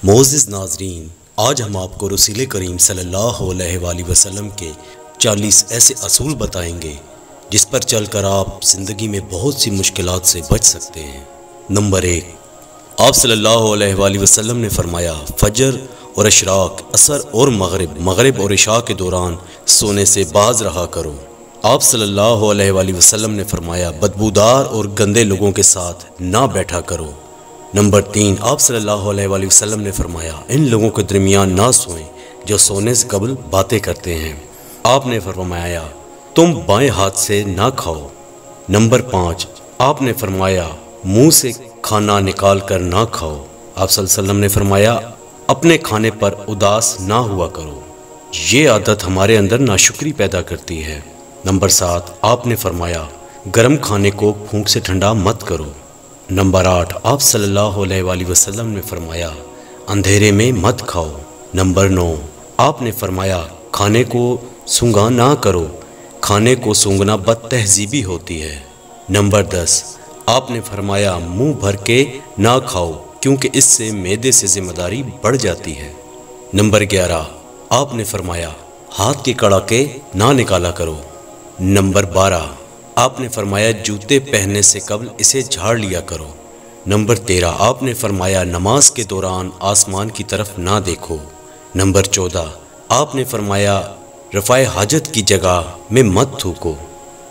معزز ناظرین، آج ہم آپ کو رسول کریم صلی اللہ علیہ وآلہ وسلم کے 40 ایسے اصول بتائیں گے جس پر چل کر آپ زندگی میں بہت سی مشکلات سے بچ سکتے ہیں۔ نمبر 1، آپ صلی اللہ علیہ وآلہ وسلم نے فرمایا فجر اور اشراق، عصر اور مغرب اور عشاء کے دوران سونے سے باز رہا کرو۔ آپ صلی اللہ علیہ وآلہ وسلم نے فرمایا بدبودار اور گندے لوگوں کے ساتھ نہ بیٹھا کرو۔ نمبر 3، آپ صلی اللہ علیہ وآلہ وسلم نے فرمایا ان لوگوں کے درمیان نہ سوئیں جو سونے سے قبل باتیں کرتے ہیں۔ آپ نے فرمایا تم بائیں ہاتھ سے نہ کھاؤ۔ نمبر 5، آپ نے فرمایا منہ سے کھانا نکال کر نہ کھاؤ۔ آپ صلی اللہ علیہ وسلم نے فرمایا اپنے کھانے پر اداس نہ ہوا کرو، یہ عادت ہمارے اندر ناشکری پیدا کرتی ہے۔ نمبر 7، آپ نے فرمایا گرم کھانے کو پھونک سے ٹھنڈا مت کرو۔ نمبر 8، آپ صلی اللہ علیہ وآلہ وسلم نے فرمایا اندھیرے میں مت کھاؤ۔ نمبر 9، آپ نے فرمایا کھانے کو سونگھا نہ کرو، کھانے کو سونگھنا بد تہذیبی ہوتی ہے۔ نمبر 10، آپ نے فرمایا منہ بھر کے نہ کھاؤ کیونکہ اس سے معدے سے ذمہ داری بڑھ جاتی ہے۔ نمبر 11، آپ نے فرمایا ہاتھ کے کڑاکے نہ نکالا کرو۔ نمبر 12، آپ نے فرمایا جوتے پہننے سے قبل اسے جھاڑ لیا کرو۔ نمبر 13، آپ نے فرمایا نماز کے دوران آسمان کی طرف نہ دیکھو۔ نمبر 14، آپ نے فرمایا رفع حاجت کی جگہ میں مت تھوکو۔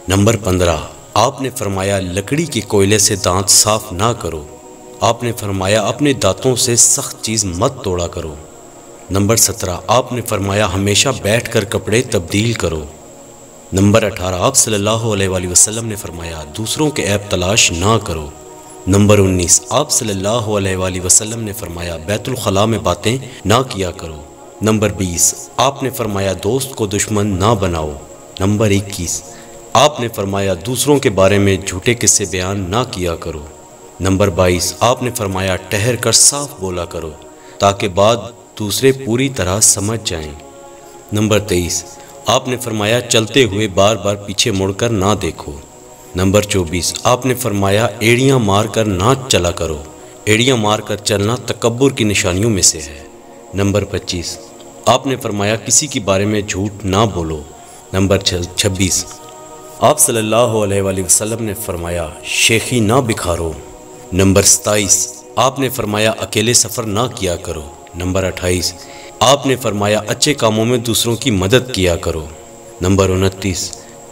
نمبر 15، آپ نے فرمایا لکڑی کے کوئلے سے دانت صاف نہ کرو۔ آپ نے فرمایا اپنے دانتوں سے سخت چیز مت توڑا کرو۔ نمبر 17، آپ نے فرمایا ہمیشہ بیٹھ کر کپڑے تبدیل کرو۔ نمبر 18، آپ صلی اللہ علیہ وآلہ وسلم نے فرمایا دوسروں کے عیب تلاش نہ کرو۔ نمبر 19، آپ صلی اللہ علیہ وآلہ وسلم نے فرمایا بیت الخلاء میں باتیں نہ کیا کرو۔ نمبر 20، آپ نے فرمایا دوست کو دشمن نہ بناؤ۔ نمبر 21، آپ نے فرمایا دوسروں کے بارے میں جھوٹے قصے بیان نہ کیا کرو۔ نمبر 22، آپ نے فرمایا ٹھہر کر صاف بولا کرو تاکہ بات دوسرے پوری طرح سمجھ جائیں۔ نمبر 23، آپ نے فرمایا چلتے ہوئے بار بار پیچھے مڑ کر نہ دیکھو۔ نمبر 24، آپ نے فرمایا ایڑیاں مار کر نہ چلا کرو، ایڑیاں مار کر چلنا تکبر کی نشانیوں میں سے ہے۔ نمبر 25، آپ نے فرمایا کسی کے بارے میں جھوٹ نہ بولو۔ نمبر 26، آپ صلی اللہ علیہ وآلہ وسلم نے فرمایا شیخی نہ بکھارو۔ نمبر 27، آپ نے فرمایا اکیلے سفر نہ کیا کرو۔ نمبر 28، آپ نے فرمایا اچھے کاموں میں دوسروں کی مدد کیا کرو۔ نمبر 29،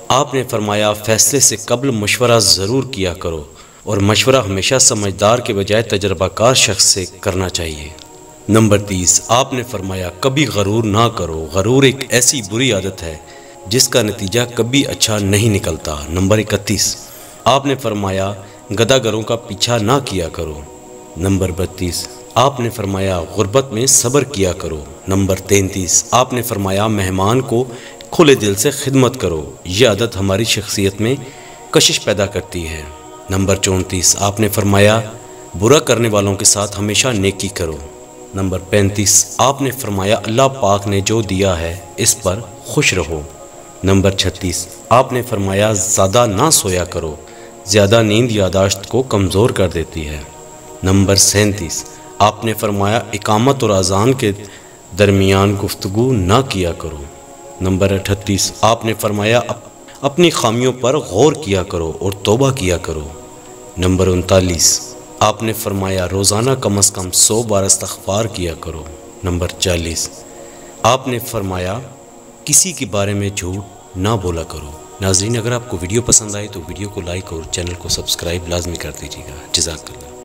آپ نے فرمایا فیصلے سے قبل مشورہ ضرور کیا کرو اور مشورہ ہمیشہ سمجھدار کے بجائے تجربہ کار شخص سے کرنا چاہیے۔ نمبر 30، آپ نے فرمایا کبھی غرور نہ کرو، غرور ایک ایسی بری عادت ہے جس کا نتیجہ کبھی اچھا نہیں نکلتا۔ نمبر 31، آپ نے فرمایا گداگروں کا پیچھا نہ کیا کرو۔ نمبر 32، آپ نے فرمایا غربت میں صبر کیا کرو۔ نمبر 33، آپ نے فرمایا مہمان کو کھلے دل سے خدمت کرو، یہ عادت ہماری شخصیت میں کشش پیدا کرتی ہے۔ نمبر 34، آپ نے فرمایا برا کرنے والوں کے ساتھ ہمیشہ نیکی کرو۔ نمبر 35، آپ نے فرمایا اللہ پاک نے جو دیا ہے اس پر خوش رہو۔ نمبر 36، آپ نے فرمایا زیادہ نہ سویا کرو، زیادہ نیند یادداشت کو کمزور کر دیتی ہے۔ نمبر 37، آپ نے فرمایا اقامت اور اذان کے درمیان گفتگو نہ کیا کرو۔ نمبر 38، آپ نے فرمایا اپنی خامیوں پر غور کیا کرو اور توبہ کیا کرو۔ نمبر 39، آپ نے فرمایا روزانہ کم از کم 100 بار استغفار کیا کرو۔ نمبر 40، آپ نے فرمایا کسی کے بارے میں جھوٹ نہ بولا کرو۔ ناظرین، اگر آپ کو ویڈیو پسند آئی تو ویڈیو کو لائک اور چینل کو سبسکرائب لازمی کر دیجیے گا۔ جزاک اللہ۔